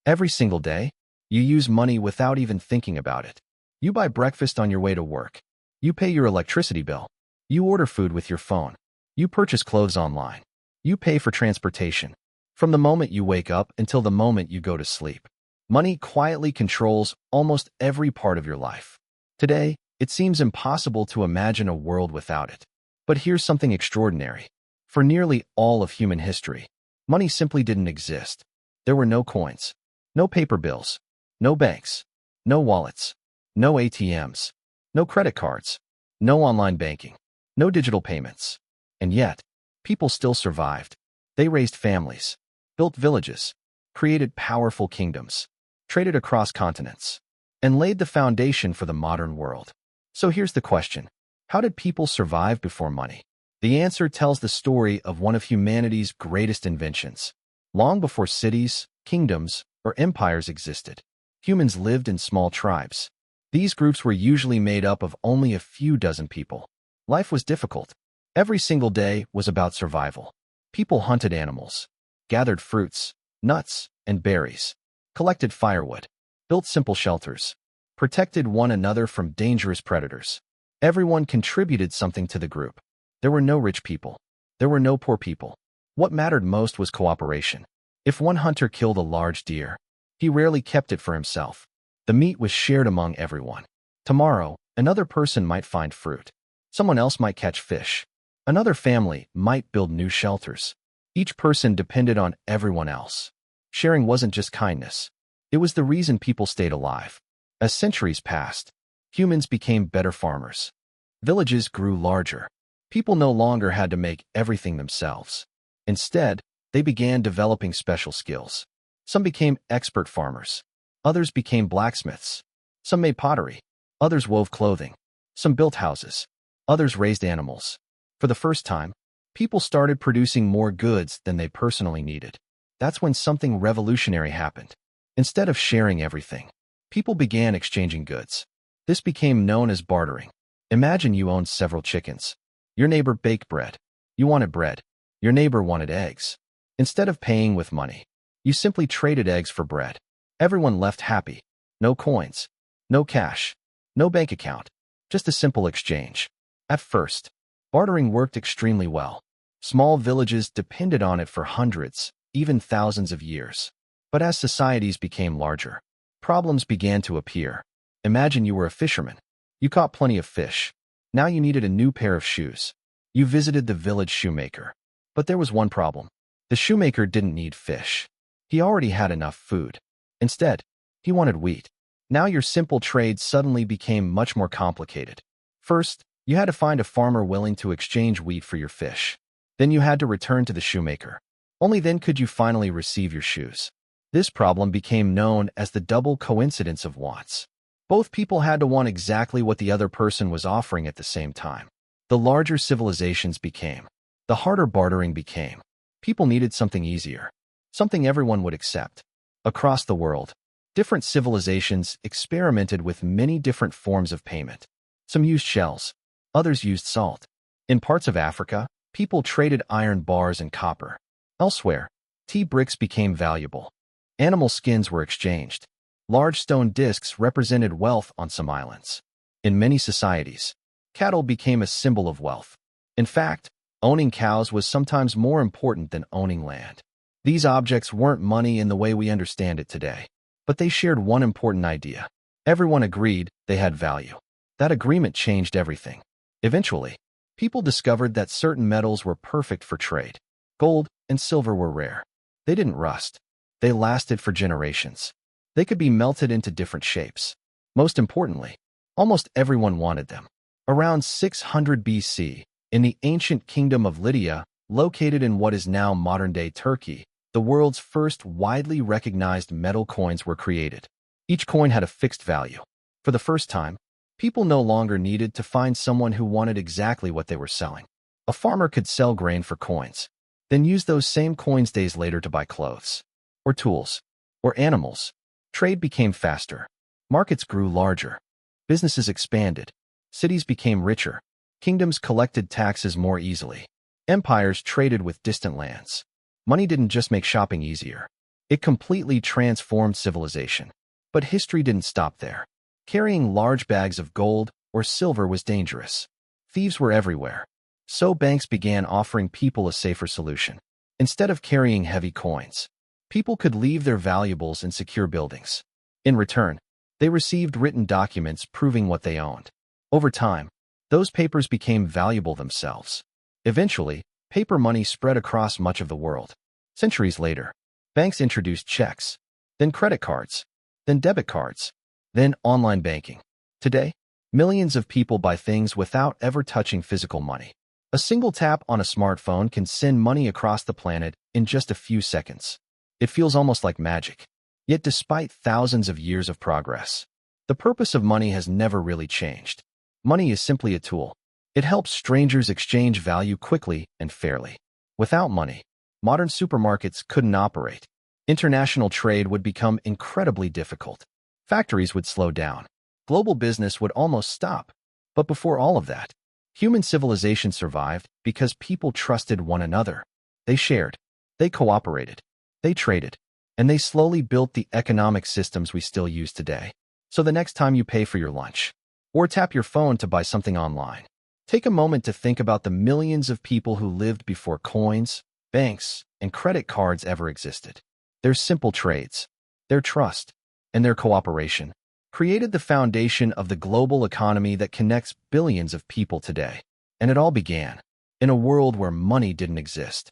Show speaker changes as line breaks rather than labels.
Every single day, you use money without even thinking about it. You buy breakfast on your way to work. You pay your electricity bill. You order food with your phone. You purchase clothes online. You pay for transportation. From the moment you wake up until the moment you go to sleep, money quietly controls almost every part of your life. Today, it seems impossible to imagine a world without it. But here's something extraordinary. For nearly all of human history, money simply didn't exist. There were no coins, no paper bills, no banks, no wallets, no ATMs, no credit cards, no online banking, no digital payments. And yet, people still survived. They raised families, built villages, created powerful kingdoms, traded across continents, and laid the foundation for the modern world. So here's the question. How did people survive before money? The answer tells the story of one of humanity's greatest inventions. Long before cities, kingdoms, or empires existed, humans lived in small tribes. These groups were usually made up of only a few dozen people. Life was difficult. Every single day was about survival. People hunted animals, gathered fruits, nuts, and berries, collected firewood, built simple shelters, protected one another from dangerous predators. Everyone contributed something to the group. There were no rich people. There were no poor people. What mattered most was cooperation. If one hunter killed a large deer, he rarely kept it for himself. The meat was shared among everyone. Tomorrow, another person might find fruit. Someone else might catch fish. Another family might build new shelters. Each person depended on everyone else. Sharing wasn't just kindness. It was the reason people stayed alive. As centuries passed, humans became better farmers. Villages grew larger. People no longer had to make everything themselves. Instead, they began developing special skills. Some became expert farmers. Others became blacksmiths. Some made pottery. Others wove clothing. Some built houses. Others raised animals. For the first time, people started producing more goods than they personally needed. That's when something revolutionary happened. Instead of sharing everything, people began exchanging goods. This became known as bartering. Imagine you owned several chickens. Your neighbor baked bread. You wanted bread. Your neighbor wanted eggs. Instead of paying with money, you simply traded eggs for bread. Everyone left happy. No coins, no cash, no bank account, just a simple exchange. At first, bartering worked extremely well. Small villages depended on it for hundreds, even thousands of years. But as societies became larger, problems began to appear. Imagine you were a fisherman. You caught plenty of fish. Now you needed a new pair of shoes. You visited the village shoemaker. But there was one problem. The shoemaker didn't need fish. He already had enough food. Instead, he wanted wheat. Now your simple trade suddenly became much more complicated. First, you had to find a farmer willing to exchange wheat for your fish. Then you had to return to the shoemaker. Only then could you finally receive your shoes. This problem became known as the double coincidence of wants. Both people had to want exactly what the other person was offering at the same time. The larger civilizations became, the harder bartering became. People needed something easier, something everyone would accept. Across the world, different civilizations experimented with many different forms of payment. Some used shells, others used salt. In parts of Africa, people traded iron bars and copper. Elsewhere, tea bricks became valuable. Animal skins were exchanged. Large stone discs represented wealth on some islands. In many societies, cattle became a symbol of wealth. In fact, owning cows was sometimes more important than owning land. These objects weren't money in the way we understand it today, but they shared one important idea. Everyone agreed they had value. That agreement changed everything. Eventually, people discovered that certain metals were perfect for trade. Gold and silver were rare. They didn't rust. They lasted for generations. They could be melted into different shapes. Most importantly, almost everyone wanted them. Around 600 BC, in the ancient kingdom of Lydia, located in what is now modern-day Turkey, the world's first widely recognized metal coins were created. Each coin had a fixed value. For the first time, people no longer needed to find someone who wanted exactly what they were selling. A farmer could sell grain for coins, then use those same coins days later to buy clothes, or tools, or animals. Trade became faster. Markets grew larger. Businesses expanded. Cities became richer. Kingdoms collected taxes more easily. Empires traded with distant lands. Money didn't just make shopping easier. It completely transformed civilization. But history didn't stop there. Carrying large bags of gold or silver was dangerous. Thieves were everywhere. So banks began offering people a safer solution. Instead of carrying heavy coins, people could leave their valuables in secure buildings. In return, they received written documents proving what they owned. Over time, those papers became valuable themselves. Eventually, paper money spread across much of the world. Centuries later, banks introduced checks, then credit cards, then debit cards, then online banking. Today, millions of people buy things without ever touching physical money. A single tap on a smartphone can send money across the planet in just a few seconds. It feels almost like magic. Yet despite thousands of years of progress, the purpose of money has never really changed. Money is simply a tool. It helps strangers exchange value quickly and fairly. Without money, modern supermarkets couldn't operate. International trade would become incredibly difficult. Factories would slow down. Global business would almost stop. But before all of that, human civilization survived because people trusted one another. They shared, they cooperated, they traded, and they slowly built the economic systems we still use today. So the next time you pay for your lunch, or tap your phone to buy something online, take a moment to think about the millions of people who lived before coins, banks, and credit cards ever existed. Their simple trades, their trust, and their cooperation created the foundation of the global economy that connects billions of people today. And it all began in a world where money didn't exist.